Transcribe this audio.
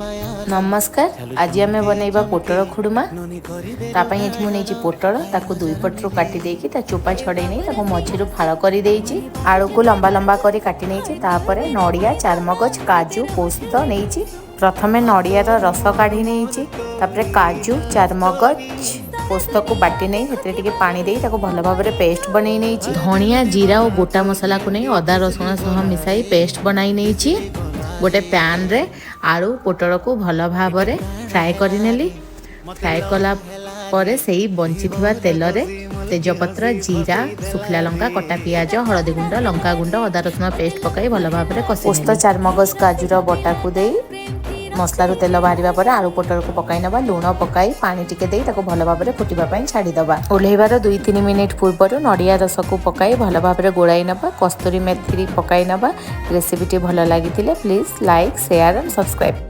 नमस्कार। आज आम बनइबा पोटल खुड़मा। तापाई एठी मु नेछि पोटल ताकू दुई पटरू काटी देकी ता चोपा छडे नै ताकू मझिरु फाळ करि देइछि। आलू को लंबा लंबा करी काटी नेछि। तापरे नडिया चारमगज काजू पोस्त नेछि। प्रथमे नडिया रस काढी नेछि। तापरे काजू चारमगज पोस्त को बाटी नहीं हेते टिके पानी देई ताको भल भाबरे पेस्ट बनै नेछि। धनिया जीरा और गोटा मसला को नहीं अदा रसुण सह मिसाई पेस्ट बनाई नेछि। गोटे पैन रे आलू पोटल को भल भाबरे फ्राए करि नेली। फ्राए कला परे सेही बंची थिबा तेल रे तेजपत्र जीरा सुखला लंका कटा पियाज हळदी गुंड लंका गुंड अदा रसुण पेस्ट पकाई भल भाबरे कसी पोस्त चारमगज काजूर बटा को देई मसला रो तेल बाहरिबा परे आलू पोटल को पकाई नबा। लूण पकाई पानी टिके देई ताको भल भाबरे फुटिबा पई छाडी दबा। ओल्हेबार 2-3 मिनिट पूर्वरु नडिया रस को पकाई भल भाबरे गोळाई नबा। कस्तूरी मेथी पकाई नबा। रेसिपीटी भल लागिथिले please like share and subscribe.